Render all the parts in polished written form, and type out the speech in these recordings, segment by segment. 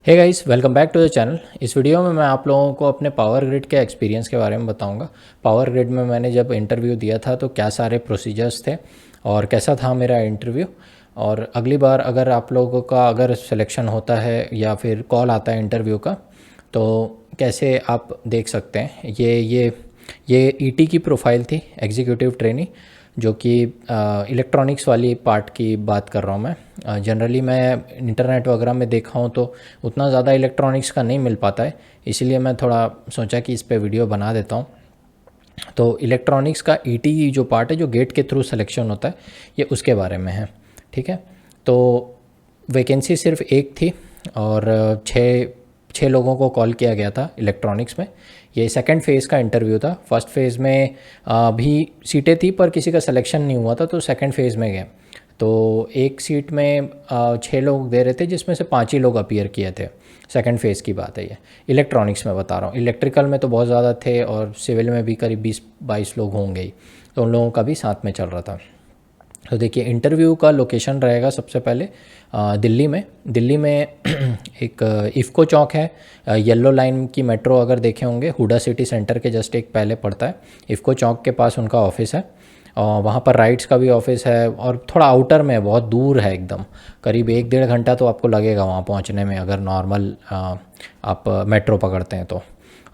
Hey guys, welcome back to the channel. इस video में मैं आप लोगों को अपने पावर ग्रिड के एक्सपीरियंस के बारे में बताऊंगा। पावर ग्रिड में मैंने जब इंटरव्यू दिया था तो क्या सारे प्रोसीजर्स थे और कैसा था मेरा इंटरव्यू। और अगली बार अगर आप लोगों का अगर सिलेक्शन होता है या फिर कॉल आता है इंटरव्यू का, तो कैसे आप देख सकते हैं। ये ईटी की प्रोफाइल थी, एग्जीक्यूटिव ट्रेनी, जो कि इलेक्ट्रॉनिक्स वाली पार्ट की बात कर रहा हूँ मैं। जनरली मैं इंटरनेट वगैरह में देखा हूँ तो उतना ज़्यादा इलेक्ट्रॉनिक्स का नहीं मिल पाता है, इसीलिए मैं थोड़ा सोचा कि इस पे वीडियो बना देता हूँ। तो इलेक्ट्रॉनिक्स का ईटी जो पार्ट है, जो गेट के थ्रू सिलेक्शन होता है, ये उसके बारे में है। ठीक है, तो वैकेंसी सिर्फ एक थी और छः लोगों को कॉल किया गया था इलेक्ट्रॉनिक्स में। ये सेकंड फेज़ का इंटरव्यू था। फर्स्ट फेज़ में भी सीटें थी पर किसी का सिलेक्शन नहीं हुआ था, तो सेकंड फेज़ में गए। तो एक सीट में 6 लोग दे रहे थे, जिसमें से 5 ही लोग अपीयर किए थे। सेकंड फेज़ की बात है ये, इलेक्ट्रॉनिक्स में बता रहा हूँ। इलेक्ट्रिकल में तो बहुत ज़्यादा थे और सिविल में भी करीब 20-22 लोग होंगे ही, तो उन लोगों का भी साथ में चल रहा था। तो देखिए, इंटरव्यू का लोकेशन रहेगा सबसे पहले दिल्ली में एक इफ़को चौक है। येलो लाइन की मेट्रो अगर देखे होंगे, हुडा सिटी सेंटर के जस्ट एक पहले पड़ता है। इफ़को चौक के पास उनका ऑफिस है और वहाँ पर राइट्स का भी ऑफिस है और थोड़ा आउटर में है, बहुत दूर है एकदम। करीब 1-1.5 घंटा तो आपको लगेगा वहाँ पहुँचने में, अगर नॉर्मल आप मेट्रो पकड़ते हैं तो।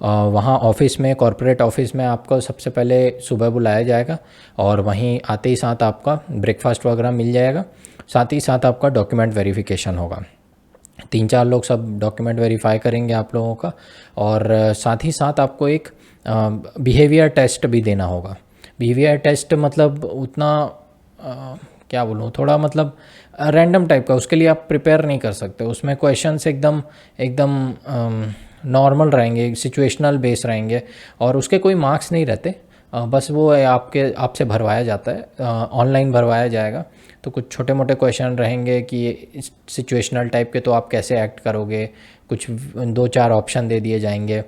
वहाँ ऑफिस में, कॉरपोरेट ऑफिस में आपको सबसे पहले सुबह बुलाया जाएगा और वहीं आते ही साथ आपका ब्रेकफास्ट वगैरह मिल जाएगा। साथ ही साथ आपका डॉक्यूमेंट वेरिफिकेशन होगा। 3-4 लोग सब डॉक्यूमेंट वेरीफाई करेंगे आप लोगों का। और साथ ही साथ आपको एक बिहेवियर टेस्ट भी देना होगा। बिहेवियर टेस्ट मतलब उतना क्या बोलूँ, थोड़ा मतलब रैंडम टाइप का, उसके लिए आप प्रिपेयर नहीं कर सकते। उसमें क्वेश्चंस एकदम एकदम नॉर्मल रहेंगे, सिचुएशनल बेस रहेंगे और उसके कोई मार्क्स नहीं रहते। बस वो आपसे भरवाया जाता है, ऑनलाइन भरवाया जाएगा। तो कुछ छोटे मोटे क्वेश्चन रहेंगे कि सिचुएशनल टाइप के, तो आप कैसे एक्ट करोगे। कुछ 2-4 ऑप्शन दे दिए जाएंगे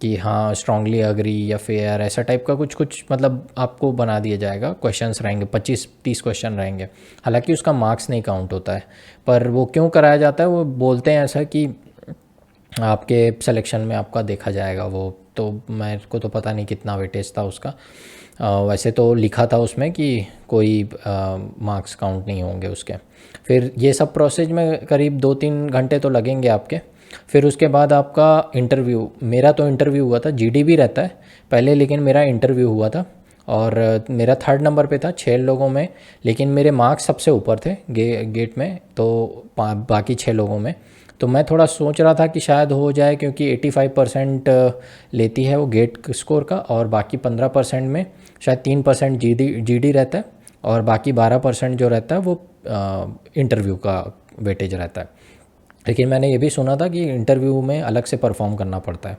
कि हाँ, स्ट्रांगली अग्री या फेयर, ऐसा टाइप का कुछ कुछ मतलब आपको बना दिया जाएगा। क्वेश्चंस रहेंगे, 25-30 क्वेश्चन रहेंगे। हालांकि उसका मार्क्स नहीं काउंट होता है, पर वो क्यों कराया जाता है, वो बोलते हैं ऐसा कि आपके सिलेक्शन में आपका देखा जाएगा वो। तो मेरे को तो पता नहीं कितना वेटेज था उसका। वैसे तो लिखा था उसमें कि कोई मार्क्स काउंट नहीं होंगे उसके। फिर ये सब प्रोसेस में करीब 2-3 घंटे तो लगेंगे आपके। फिर उसके बाद आपका इंटरव्यू, मेरा तो इंटरव्यू हुआ था, जीडी भी रहता है पहले, लेकिन मेरा इंटरव्यू हुआ था और मेरा 3rd नंबर पे था 6 लोगों में। लेकिन मेरे मार्क्स सबसे ऊपर थे गेट में, तो बाकी 6 लोगों में। तो मैं थोड़ा सोच रहा था कि शायद हो जाए, क्योंकि 85% लेती है वो गेट स्कोर का, और बाकी 15% में शायद 3% जीडी रहता है और बाकी 12% जो रहता है वो इंटरव्यू का वेटेज रहता है। लेकिन मैंने ये भी सुना था कि इंटरव्यू में अलग से परफॉर्म करना पड़ता है।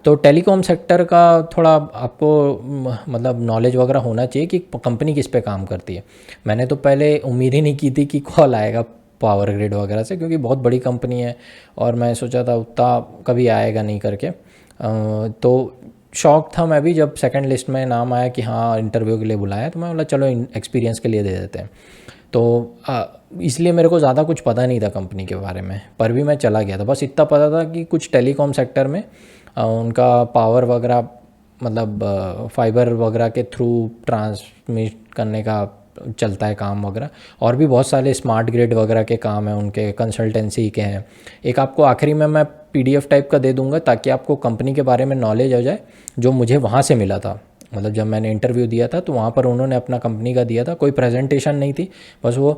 तो टेलीकॉम सेक्टर का थोड़ा आपको मतलब नॉलेज वगैरह होना चाहिए कि कंपनी किस पे काम करती है। मैंने तो पहले उम्मीद ही नहीं की थी कि कॉल आएगा पावर ग्रिड वगैरह से, क्योंकि बहुत बड़ी कंपनी है और मैं सोचा था उतना कभी आएगा नहीं करके। तो शौक था मैं भी, जब सेकंड लिस्ट में नाम आया कि हाँ इंटरव्यू के लिए बुलाया, तो मैं बोला चलो एक्सपीरियंस के लिए दे देते हैं। तो इसलिए मेरे को ज़्यादा कुछ पता नहीं था कंपनी के बारे में, पर भी मैं चला गया था। बस इतना पता था कि कुछ टेलीकॉम सेक्टर में उनका पावर वगैरह, मतलब फाइबर वगैरह के थ्रू ट्रांसमिट करने का चलता है काम वगैरह। और भी बहुत सारे स्मार्ट ग्रिड वगैरह के काम हैं उनके, कंसल्टेंसी के हैं। एक आपको आखिरी में मैं पीडीएफ टाइप का दे दूंगा ताकि आपको कंपनी के बारे में नॉलेज हो जाए, जो मुझे वहाँ से मिला था। मतलब जब मैंने इंटरव्यू दिया था तो वहाँ पर उन्होंने अपना कंपनी का दिया था, कोई प्रेजेंटेशन नहीं थी, बस वो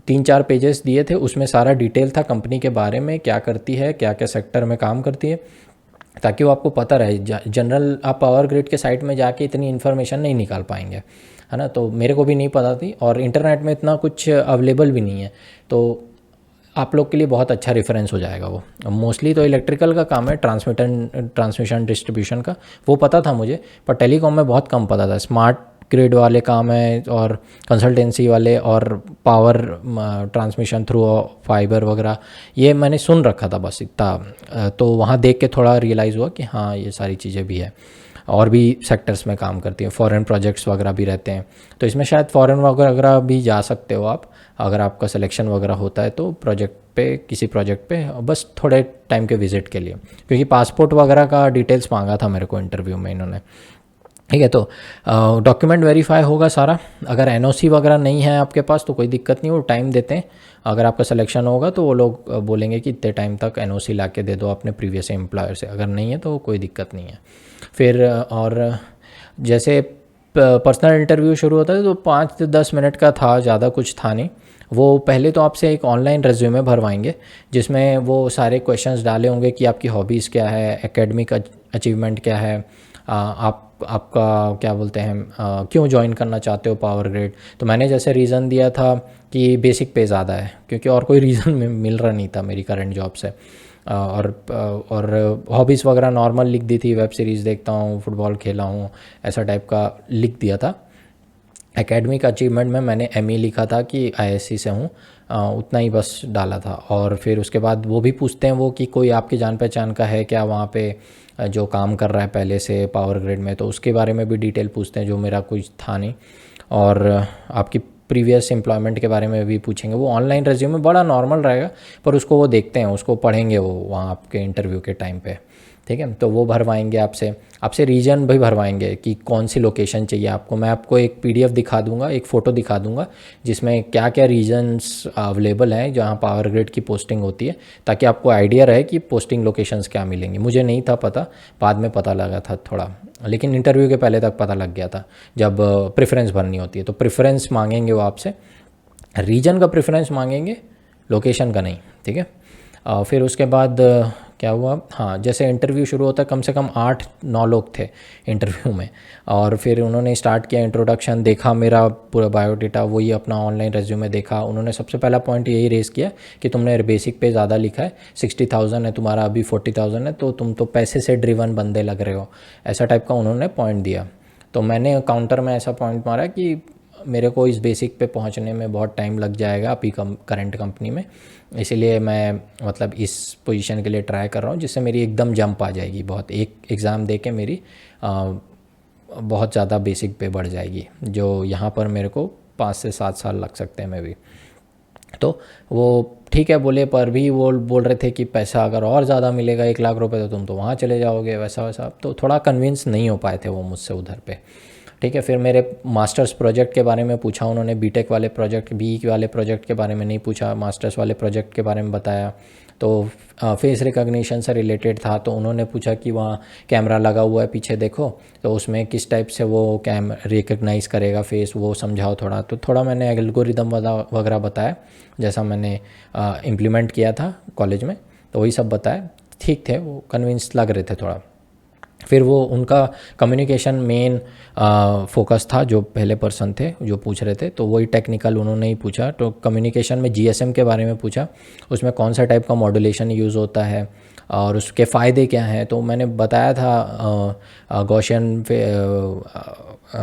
3-4 पेजेस दिए थे। उसमें सारा डिटेल था कंपनी के बारे में, क्या करती है, क्या क्या सेक्टर में काम करती है, ताकि वो आपको पता रहे। जनरल आप पावर ग्रिड के साइट में जाके इतनी इन्फॉर्मेशन नहीं निकाल पाएंगे, है ना। तो मेरे को भी नहीं पता थी और इंटरनेट में इतना कुछ अवेलेबल भी नहीं है, तो आप लोग के लिए बहुत अच्छा रेफरेंस हो जाएगा वो। मोस्टली तो इलेक्ट्रिकल का काम है, ट्रांसमिशन डिस्ट्रीब्यूशन का, वो पता था मुझे, पर टेलीकॉम में बहुत कम पता था। स्मार्ट ग्रिड वाले काम है और कंसल्टेंसी वाले और पावर ट्रांसमिशन थ्रू फाइबर वगैरह, ये मैंने सुन रखा था बस इतना। तो वहाँ देख के थोड़ा रियलाइज़ हुआ कि हाँ ये सारी चीज़ें भी है। और भी सेक्टर्स में काम करती है, फॉरेन प्रोजेक्ट्स वगैरह भी रहते हैं। तो इसमें शायद फॉरेन वगैरह भी जा सकते हो आप, अगर आपका सिलेक्शन वगैरह होता है तो प्रोजेक्ट पे, किसी प्रोजेक्ट पे, बस थोड़े टाइम के विज़िट के लिए, क्योंकि पासपोर्ट वगैरह का डिटेल्स मांगा था मेरे को इंटरव्यू में इन्होंने। ठीक है, तो डॉक्यूमेंट वेरीफाई होगा सारा। अगर एनओसी वगैरह नहीं है आपके पास तो कोई दिक्कत नहीं, वो टाइम देते हैं। अगर आपका सिलेक्शन होगा तो वो लोग बोलेंगे कि इतने टाइम तक एनओसी ला के दे दो अपने प्रीवियस एम्प्लॉयर से, अगर नहीं है तो कोई दिक्कत नहीं है। फिर और जैसे पर्सनल इंटरव्यू शुरू होता है तो 5 से 10 मिनट का था, ज़्यादा कुछ था नहीं। वो पहले तो आपसे एक ऑनलाइन रेज्यूमे भरवाएंगे, जिसमें वो सारे क्वेश्चंस डाले होंगे कि आपकी हॉबीज़ क्या है, एकेडमिक अचीवमेंट क्या है, आपका क्या बोलते हैं, क्यों ज्वाइन करना चाहते हो पावर ग्रिड। तो मैंने जैसे रीज़न दिया था कि बेसिक पे ज़्यादा है, क्योंकि और कोई रीज़न मिल रहा नहीं था मेरी करंट जॉब से। और हॉबीज़ वगैरह नॉर्मल लिख दी थी, वेब सीरीज़ देखता हूँ, फुटबॉल खेला हूँ, ऐसा टाइप का लिख दिया था। एकेडमिक अचीवमेंट में मैंने एमई लिखा था कि आईएससी से हूँ, उतना ही बस डाला था। और फिर उसके बाद वो भी पूछते हैं वो कि कोई आपकी जान पहचान का है क्या वहाँ पे जो काम कर रहा है पहले से पावर ग्रिड में, तो उसके बारे में भी डिटेल पूछते हैं, जो मेरा कुछ था नहीं। और आपकी प्रीवियस एम्प्लॉयमेंट के बारे में भी पूछेंगे। वो ऑनलाइन रेज्यूमे बड़ा नॉर्मल रहेगा, पर उसको वो देखते हैं, उसको पढ़ेंगे वो वहाँ आपके इंटरव्यू के टाइम पे। ठीक है, तो वो भरवाएंगे आपसे रीजन भी भरवाएंगे कि कौन सी लोकेशन चाहिए आपको। मैं आपको एक पीडीएफ दिखा दूंगा, एक फ़ोटो दिखा दूंगा, जिसमें क्या क्या रीजन्स अवेलेबल हैं जहाँ पावर ग्रिड की पोस्टिंग होती है, ताकि आपको आइडिया रहे कि पोस्टिंग लोकेशंस क्या मिलेंगी। मुझे नहीं था पता, बाद में पता लगा था थोड़ा, लेकिन इंटरव्यू के पहले तक पता लग गया था। जब प्रेफरेंस भरनी होती है तो प्रेफरेंस मांगेंगे वो आपसे, रीजन का प्रेफरेंस मांगेंगे, लोकेशन का नहीं। ठीक है, फिर उसके बाद क्या हुआ, हाँ, जैसे इंटरव्यू शुरू होता है, कम से कम 8-9 लोग थे इंटरव्यू में। और फिर उन्होंने स्टार्ट किया, इंट्रोडक्शन देखा, मेरा पूरा बायोडाटा, वही अपना ऑनलाइन रेज्यूमे देखा। उन्होंने सबसे पहला पॉइंट यही रेज़ किया कि तुमने बेसिक पे ज़्यादा लिखा है, 60,000 है तुम्हारा, अभी 40,000 है, तो तुम तो पैसे से ड्रिवन बंदे लग रहे हो, ऐसा टाइप का उन्होंने पॉइंट दिया। तो मैंने काउंटर में ऐसा पॉइंट मारा कि मेरे को इस बेसिक पे पहुंचने में बहुत टाइम लग जाएगा अभी करंट कंपनी में, इसीलिए मैं मतलब इस पोजीशन के लिए ट्राई कर रहा हूँ, जिससे मेरी एकदम जंप आ जाएगी बहुत। एक एग्ज़ाम दे के मेरी बहुत ज़्यादा बेसिक पे बढ़ जाएगी, जो यहाँ पर मेरे को 5 से 7 साल लग सकते हैं मैं भी। तो वो ठीक है बोले, पर भी वो बोल रहे थे कि पैसा अगर और ज़्यादा मिलेगा 1 लाख रुपए तो तुम तो वहाँ चले जाओगे, वैसा वैसा। तो थोड़ा कन्विंस नहीं हो पाए थे वो मुझसे उधर पे। ठीक है, फिर मेरे मास्टर्स प्रोजेक्ट के बारे में पूछा उन्होंने, बीटेक वाले प्रोजेक्ट, बीई वाले प्रोजेक्ट के बारे में नहीं पूछा, मास्टर्स वाले प्रोजेक्ट के बारे में बताया। तो फेस रिकॉग्निशन से रिलेटेड था, तो उन्होंने पूछा कि वहाँ कैमरा लगा हुआ है पीछे देखो, तो उसमें किस टाइप से वो रिकग्नाइज़ करेगा फेस, वो समझाओ थोड़ा। तो थोड़ा मैंने एल्गोरिदम वगैरह बताया, जैसा मैंने इम्प्लीमेंट किया था कॉलेज में, तो वही सब बताया। ठीक थे वो, कन्विंस लग रहे थे थोड़ा। फिर वो उनका कम्युनिकेशन मेन फोकस था, जो पहले पर्सन थे जो पूछ रहे थे, तो वही टेक्निकल उन्होंने ही पूछा। तो कम्युनिकेशन में जीएसएम के बारे में पूछा, उसमें कौन सा टाइप का मॉड्यूलेशन यूज़ होता है और उसके फ़ायदे क्या हैं। तो मैंने बताया था Gaussian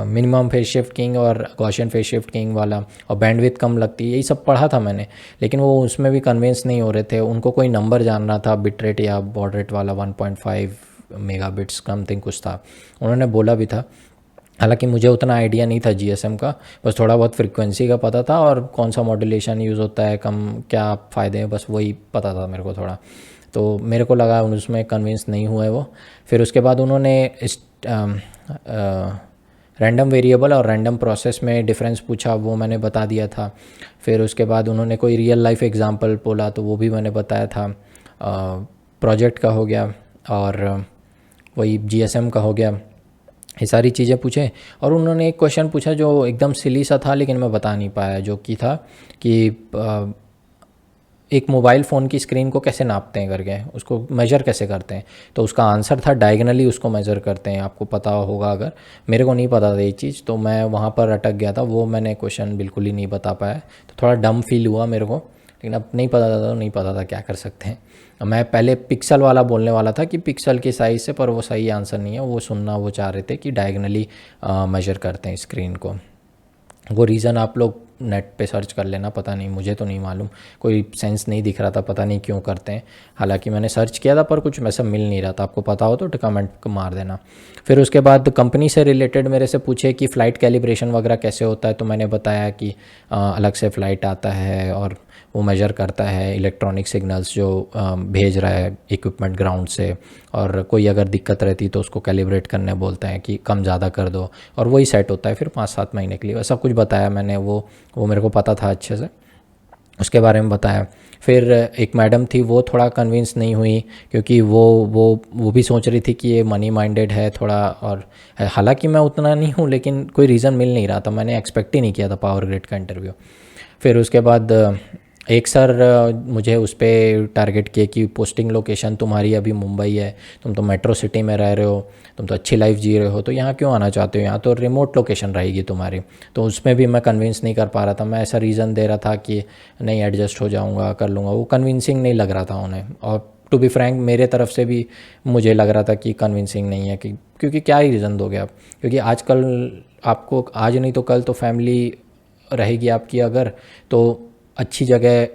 minimum phase shift king और गॉसियन फेज शिफ्ट किंग वाला, और बैंडविड्थ कम लगती है, यही सब पढ़ा था मैंने। लेकिन वो उसमें भी कन्विंस नहीं हो रहे थे, उनको कोई नंबर जानना था, बिट रेट या बॉड रेट वाला 1.5 मेगाबिट्स समथिंग कुछ था, उन्होंने बोला भी था। हालांकि मुझे उतना आइडिया नहीं था जीएसएम का, बस थोड़ा बहुत फ्रीक्वेंसी का पता था और कौन सा मॉड्यूलेशन यूज़ होता है, कम क्या फ़ायदे हैं, बस वही पता था मेरे को थोड़ा। तो मेरे को लगा उसमें कन्विंस नहीं हुए वो। फिर उसके बाद उन्होंने रैंडम वेरिएबल और रैंडम प्रोसेस में डिफरेंस पूछा, वो मैंने बता दिया था। फिर उसके बाद उन्होंने कोई रियल लाइफ एग्जांपल बोला, तो वो भी मैंने बताया था। प्रोजेक्ट का हो गया और वही जीएसएम का हो गया, ये सारी चीज़ें पूछे। और उन्होंने एक क्वेश्चन पूछा जो एकदम सिली सा था, लेकिन मैं बता नहीं पाया, जो कि था कि एक मोबाइल फ़ोन की स्क्रीन को कैसे नापते हैं करके, उसको मेज़र कैसे करते हैं। तो उसका आंसर था डायगनली उसको मेज़र करते हैं, आपको पता होगा अगर, मेरे को नहीं पता था ये चीज़, तो मैं वहाँ पर अटक गया था, वो मैंने क्वेश्चन बिल्कुल ही नहीं बता पाया। तो थोड़ा डम फील हुआ मेरे को, लेकिन अब नहीं पता था तो नहीं पता था, क्या कर सकते हैं। मैं पहले पिक्सल वाला बोलने वाला था कि पिक्सल की साइज़ से, पर वो सही आंसर नहीं है, वो सुनना वो चाह रहे थे कि डायगनली मेज़र करते हैं स्क्रीन को। वो रीज़न आप लोग नेट पे सर्च कर लेना, पता नहीं, मुझे तो नहीं मालूम, कोई सेंस नहीं दिख रहा था, पता नहीं क्यों करते हैं। हालांकि मैंने सर्च किया था पर कुछ वैसा मिल नहीं रहा था, आपको पता हो तो कमेंट मार देना। फिर उसके बाद कंपनी से रिलेटेड मेरे से पूछे कि फ़्लाइट कैलिब्रेशन वगैरह कैसे होता है, तो मैंने बताया कि अलग से फ़्लाइट आता है और वो मेजर करता है इलेक्ट्रॉनिक सिग्नल्स जो भेज रहा है इक्विपमेंट ग्राउंड से, और कोई अगर दिक्कत रहती तो उसको कैलिब्रेट करने बोलते हैं कि कम ज़्यादा कर दो, और वही सेट होता है फिर 5-7 महीने के लिए। वह सब कुछ बताया मैंने, वो मेरे को पता था अच्छे से, उसके बारे में बताया। फिर एक मैडम थी, वो थोड़ा कन्विंस नहीं हुई क्योंकि वो भी सोच रही थी कि ये मनी माइंडेड है थोड़ा, और हालांकि मैं उतना नहीं हूँ, लेकिन कोई रीज़न मिल नहीं रहा था, मैंने एक्सपेक्ट ही नहीं किया था पावर ग्रिड का इंटरव्यू। फिर उसके बाद एक सर मुझे उस पर टारगेट किए कि पोस्टिंग लोकेशन तुम्हारी अभी मुंबई है, तुम तो मेट्रो सिटी में रह रहे हो, तुम तो अच्छी लाइफ जी रहे हो, तो यहाँ क्यों आना चाहते हो, यहाँ तो रिमोट लोकेशन रहेगी तुम्हारी। तो उसमें भी मैं कन्विंस नहीं कर पा रहा था, मैं ऐसा रीज़न दे रहा था कि नहीं एडजस्ट हो जाऊँगा, कर लूँगा, वो कन्विंसिंग नहीं लग रहा था उन्हें। और टू बी फ्रैंक मेरे तरफ से भी मुझे लग रहा था कि कन्विंसिंग नहीं है, कि क्योंकि क्या ही रीज़न दोगे आप, क्योंकि आजकल आपको आज नहीं तो कल तो फैमिली रहेगी आपकी, अगर तो अच्छी जगह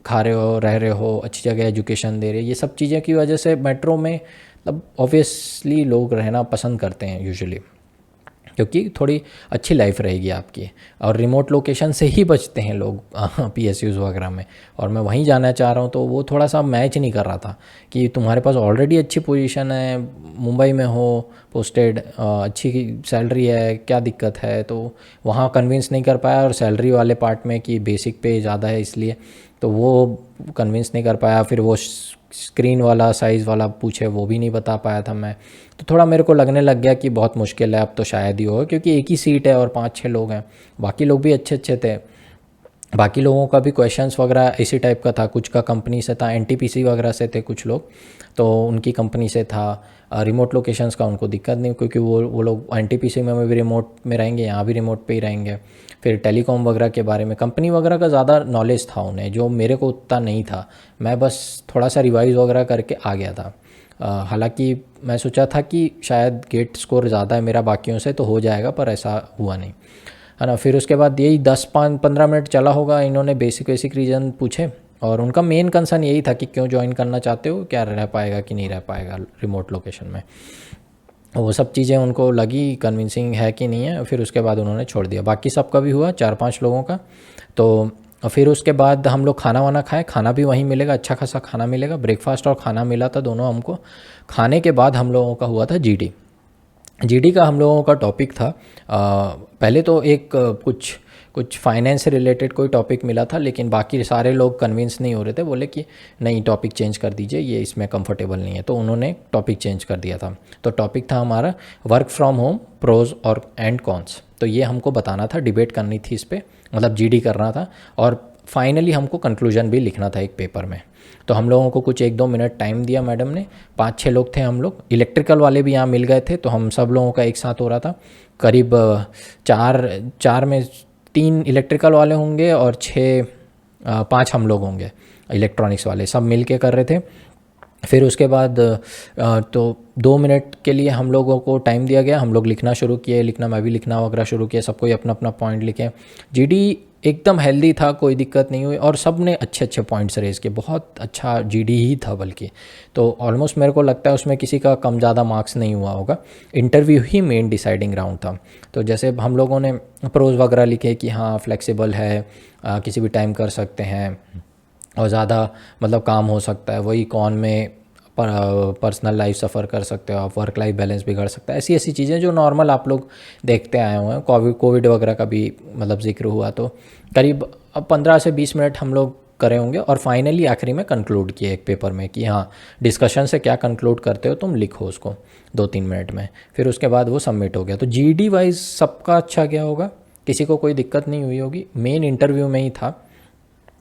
खा रहे हो, रह रहे हो, अच्छी जगह एजुकेशन दे रहे, ये सब चीज़ें की वजह से मेट्रो में मतलब ऑब्वियसली लोग रहना पसंद करते हैं यूजुअली, क्योंकि थोड़ी अच्छी लाइफ रहेगी आपकी, और रिमोट लोकेशन से ही बचते हैं लोग पीएसयूज़ वगैरह में। और मैं वहीं जाना चाह रहा हूँ, तो वो थोड़ा सा मैच नहीं कर रहा था कि तुम्हारे पास ऑलरेडी अच्छी पोजीशन है, मुंबई में हो पोस्टेड, अच्छी सैलरी है, क्या दिक्कत है, तो वहाँ कन्विंस नहीं कर पाया। और सैलरी वाले पार्ट में कि बेसिक पे ज़्यादा है इसलिए, तो वो कन्विंस नहीं कर पाया। फिर वो स्क्रीन वाला साइज़ वाला पूछे, वो भी नहीं बता पाया था मैं, तो थोड़ा मेरे को लगने लग गया कि बहुत मुश्किल है, अब तो शायद ही हो, क्योंकि एक ही सीट है और 5-6 लोग हैं, बाकी लोग भी अच्छे अच्छे थे, बाकी लोगों का भी क्वेश्चंस वगैरह इसी टाइप का था, कुछ का कंपनी से था, एनटीपीसी वगैरह से थे कुछ लोग, तो उनकी कंपनी से था। रिमोट लोकेशंस का उनको दिक्कत नहीं, क्योंकि वो लोग एनटीपीसी में भी रिमोट में रहेंगे, यहाँ भी रिमोट पे ही रहेंगे। फिर टेलीकॉम वगैरह के बारे में, कंपनी वगैरह का ज़्यादा नॉलेज था उन्हें, जो मेरे को उतना नहीं था, मैं बस थोड़ा सा रिवाइज़ वगैरह करके आ गया था। हालांकि मैं सोचा था कि शायद गेट स्कोर ज़्यादा है मेरा बाकियों से, तो हो जाएगा, पर ऐसा हुआ नहीं, है ना। फिर उसके बाद यही 10-15 मिनट चला होगा, इन्होंने बेसिक रीज़न पूछे, और उनका मेन कंसर्न यही था कि क्यों ज्वाइन करना चाहते हो, क्या रह पाएगा कि नहीं रह पाएगा रिमोट लोकेशन में, वो सब चीज़ें उनको लगी कन्विंसिंग है कि नहीं है। फिर उसके बाद उन्होंने छोड़ दिया, बाकी सबका भी हुआ 4-5 लोगों का। तो फिर उसके बाद हम लोग खाना वाना खाए, खाना भी वहीं मिलेगा, अच्छा खासा खाना मिलेगा, ब्रेकफास्ट और खाना मिला था दोनों हमको। खाने के बाद हम लोगों का हुआ था जीडी का हम लोगों का टॉपिक था। पहले तो एक कुछ फाइनेंस से रिलेटेड कोई टॉपिक मिला था, लेकिन बाकी सारे लोग कन्विंस नहीं हो रहे थे, बोले कि नहीं टॉपिक चेंज कर दीजिए, ये इसमें कंफर्टेबल नहीं है, तो उन्होंने टॉपिक चेंज कर दिया था। तो टॉपिक था हमारा वर्क फ्रॉम होम प्रोज और एंड कॉन्स, तो ये हमको बताना था, डिबेट करनी थी इस पर, मतलब जीडी करना था, और फाइनली हमको कंक्लूजन भी लिखना था एक पेपर में। तो हम लोगों को कुछ 1-2 मिनट टाइम दिया मैडम ने, 5-6 लोग थे हम लोग, इलेक्ट्रिकल वाले भी यहाँ मिल गए थे, तो हम सब लोगों का एक साथ हो रहा था। करीब 4 में 3 इलेक्ट्रिकल वाले होंगे और 5 हम लोग होंगे इलेक्ट्रॉनिक्स वाले, सब मिल के कर रहे थे। फिर उसके बाद तो 2 मिनट के लिए हम लोगों को टाइम दिया गया, हम लोग लिखना शुरू किए, मैं भी लिखना वगैरह शुरू किया, सबको अपना अपना पॉइंट लिखे। जीडी एकदम हेल्दी था, कोई दिक्कत नहीं हुई, और सब ने अच्छे अच्छे पॉइंट्स रेज किए, बहुत अच्छा जीडी ही था बल्कि। तो ऑलमोस्ट मेरे को लगता है उसमें किसी का कम ज़्यादा मार्क्स नहीं हुआ होगा, इंटरव्यू ही मेन डिसाइडिंग राउंड था। तो जैसे हम लोगों ने प्रोज वगैरह लिखे कि हाँ फ्लेक्सिबल है, किसी भी टाइम कर सकते हैं, और ज़्यादा मतलब काम हो सकता है, वही कॉन में पर्सनल लाइफ सफ़र कर सकते हो आप, वर्क लाइफ बैलेंस बिगड़ सकता है, ऐसी ऐसी चीज़ें जो नॉर्मल आप लोग देखते आए हुए हैं। कोविड वगैरह का भी मतलब जिक्र हुआ, तो करीब अब 15 से 20 मिनट हम लोग करे होंगे, और फाइनली आखिरी में कंक्लूड किए एक पेपर में कि हाँ डिस्कशन से क्या कंक्लूड करते हो तुम, लिखो उसको 2-3 मिनट में। फिर उसके बाद वो सबमिट हो गया। तो जीडी वाइज सबका अच्छा गया होगा, किसी को कोई दिक्कत नहीं हुई होगी, मेन इंटरव्यू में ही था,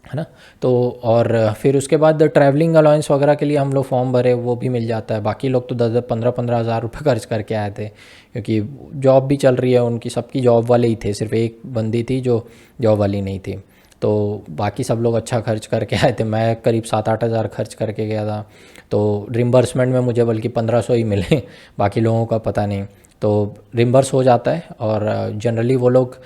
है ना। तो और फिर उसके बाद ट्रैवलिंग अलाउंस वगैरह के लिए हम लोग फॉर्म भरे, वो भी मिल जाता है। बाकी लोग तो 10-15 हज़ार रुपये खर्च करके आए थे, क्योंकि जॉब भी चल रही है उनकी, सबकी जॉब वाले ही थे, सिर्फ एक बंदी थी जो जॉब वाली नहीं थी। तो बाकी सब लोग अच्छा खर्च करके आए थे, मैं करीब 7-8 हज़ार खर्च करके गया था। तो रिम्बर्समेंट में मुझे बल्कि 1500 ही मिले, बाकी लोगों का पता नहीं। तो रिम्बर्स हो जाता है, और जनरली वो लोग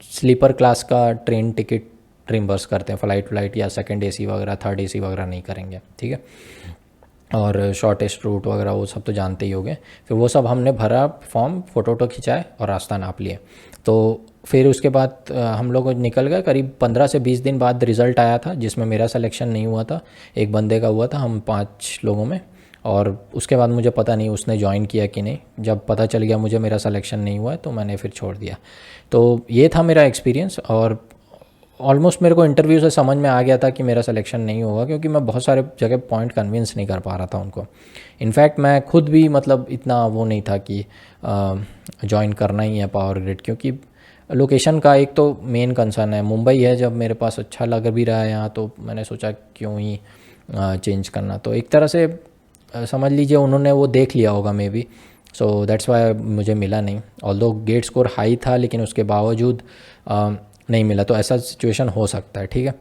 स्लीपर क्लास का ट्रेन टिकट रिम्बर्स करते हैं, फ़्लाइट या सेकंड एसी वगैरह, थर्ड एसी वगैरह नहीं करेंगे, ठीक है। और शॉर्टेस्ट रूट वगैरह वो सब तो जानते ही होंगे। फिर वो सब हमने भरा फॉर्म, फ़ोटो खिंचाए और रास्ता नाप लिए। तो फिर उसके बाद हम लोग निकल गए। करीब 15 से 20 दिन बाद रिज़ल्ट आया था, जिसमें मेरा सिलेक्शन नहीं हुआ था, एक बंदे का हुआ था, हम 5 लोगों में। और उसके बाद मुझे पता नहीं उसने ज्वाइन किया कि नहीं। जब पता चल गया मुझे मेरा सिलेक्शन नहीं हुआ है, तो मैंने फिर छोड़ दिया। तो ये था मेरा एक्सपीरियंस, और ऑलमोस्ट मेरे को इंटरव्यू से समझ में आ गया था कि मेरा सिलेक्शन नहीं होगा, क्योंकि मैं बहुत सारे जगह पॉइंट कन्विंस नहीं कर पा रहा था उनको। इनफैक्ट मैं खुद भी मतलब इतना वो नहीं था कि ज्वाइन करना ही है पावर ग्रिड, क्योंकि लोकेशन का एक तो मेन कंसर्न है। मुंबई है, जब मेरे पास अच्छा लग भी रहा है यहाँ, तो मैंने सोचा क्यों ही चेंज करना। तो एक तरह से समझ लीजिए उन्होंने वो देख लिया होगा may be, so that's why मुझे मिला नहीं। ऑल्दो गेट स्कोर हाई था, लेकिन उसके बावजूद नहीं मिला। तो ऐसा सिचुएशन हो सकता है, ठीक है।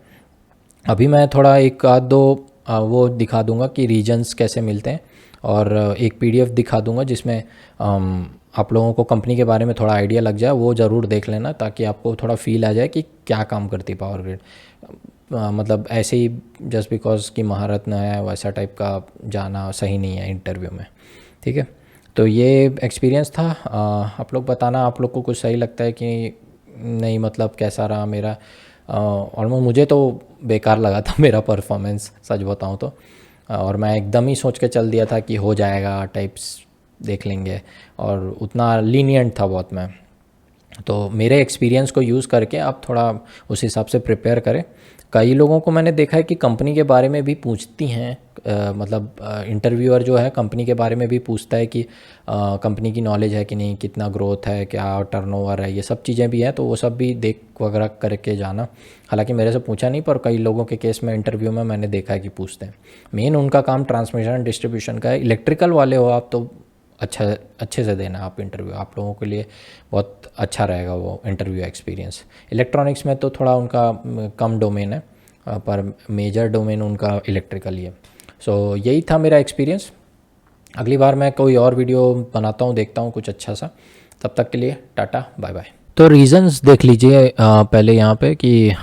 अभी मैं थोड़ा एक आध दो वो दिखा दूंगा कि रीजन्स कैसे मिलते हैं, और एक पीडीएफ दिखा दूंगा जिसमें आप लोगों को कंपनी के बारे में थोड़ा आइडिया लग जाए। वो ज़रूर देख लेना, ताकि आपको थोड़ा फील आ जाए कि क्या काम करती है पावर ग्रिड। मतलब ऐसे ही जस्ट बिकॉज कि महारत न है, वैसा टाइप का जाना सही नहीं है इंटरव्यू में, ठीक है। तो ये एक्सपीरियंस था। आप लोग बताना, आप लोग को कुछ सही लगता है कि नहीं, मतलब कैसा रहा मेरा। ऑलमोस्ट मुझे तो बेकार लगा था मेरा परफॉर्मेंस, सच बताऊं तो। और मैं एकदम ही सोच के चल दिया था कि हो जाएगा, टाइप्स देख लेंगे, और उतना लीनियंट था बहुत मैं। तो मेरे एक्सपीरियंस को यूज़ करके आप थोड़ा उस हिसाब से प्रिपेयर करें। कई लोगों को मैंने देखा है कि कंपनी के बारे में भी पूछती हैं, मतलब इंटरव्यूअर जो है कंपनी के बारे में भी पूछता है कि कंपनी की नॉलेज है कि नहीं, कितना ग्रोथ है, क्या टर्नओवर है, ये सब चीज़ें भी हैं। तो वो सब भी देख वगैरह करके जाना। हालांकि मेरे से पूछा नहीं, पर कई लोगों के केस में इंटरव्यू में मैंने देखा है कि पूछते हैं। मेन उनका काम ट्रांसमिशन डिस्ट्रीब्यूशन का है। इलेक्ट्रिकल वाले हो आप तो अच्छे से देना आप इंटरव्यू, आप लोगों के लिए बहुत अच्छा रहेगा वो इंटरव्यू एक्सपीरियंस। इलेक्ट्रॉनिक्स में तो थोड़ा उनका कम डोमेन है, पर मेजर डोमेन उनका इलेक्ट्रिकल ही है। सो यही था मेरा एक्सपीरियंस। अगली बार मैं कोई और वीडियो बनाता हूँ, देखता हूँ कुछ अच्छा सा। तब तक के लिए टाटा, बाय बाय। तो रीजंस देख लीजिए पहले यहाँ पे कि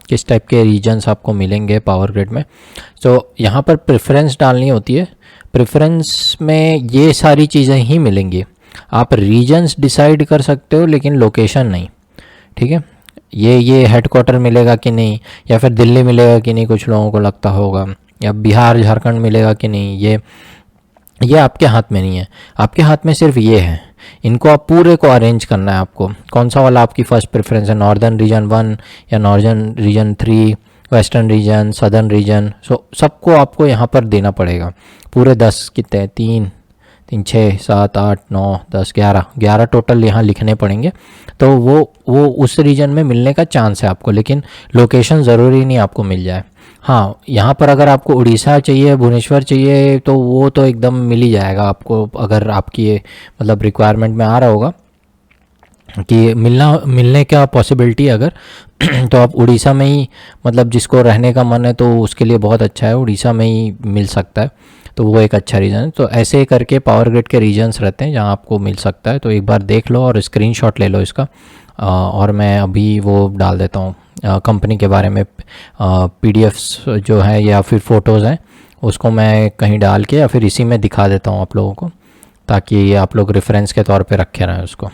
किस टाइप के रीजन्स आपको मिलेंगे पावर ग्रिड में। तो यहाँ पर प्रेफरेंस डालनी होती है। प्रेफरेंस में ये सारी चीज़ें ही मिलेंगी। आप रीजन्स डिसाइड कर सकते हो, लेकिन लोकेशन नहीं, ठीक है। ये हेडक्वार्टर मिलेगा कि नहीं, या फिर दिल्ली मिलेगा कि नहीं, कुछ लोगों को लगता होगा, या बिहार झारखंड मिलेगा कि नहीं, ये आपके हाथ में नहीं है। आपके हाथ में सिर्फ ये है। इनको आप पूरे को अरेंज करना है आपको। कौन सा वाला आपकी फर्स्ट प्रेफरेंस है, नॉर्दर्न रीजन 1 या northern region 3, western region, southern region. So सबको आपको यहाँ पर देना पड़ेगा। पूरे 10 कितने, 3 3 6 7 8 9 10 11 टोटल यहाँ लिखने पड़ेंगे। तो वो उस रीजन में मिलने का चांस है आपको, लेकिन लोकेशन ज़रूरी नहीं आपको मिल जाए। हाँ, यहाँ पर अगर आपको उड़ीसा चाहिए, भुवनेश्वर चाहिए, तो वो तो एकदम मिल ही जाएगा आपको, अगर आपकी ये मतलब रिक्वायरमेंट में आ रहा होगा कि मिलने का पॉसिबिलिटी अगर तो आप उड़ीसा में ही, मतलब जिसको रहने का मन है तो उसके लिए बहुत अच्छा है, उड़ीसा में ही मिल सकता है। तो वो एक अच्छा रीज़न है। तो ऐसे करके पावर ग्रिड के रीजन्स रहते हैं जहाँ आपको मिल सकता है। तो एक बार देख लो और स्क्रीनशॉट ले लो इसका। और मैं अभी वो डाल देता हूँ कंपनी के बारे में पीडीएफ्स जो है या फिर फ़ोटोज़ हैं, उसको मैं कहीं डाल के या फिर इसी में दिखा देता हूँ आप लोगों को, ताकि आप लोग रेफरेंस के तौर पे रखे रहें उसको।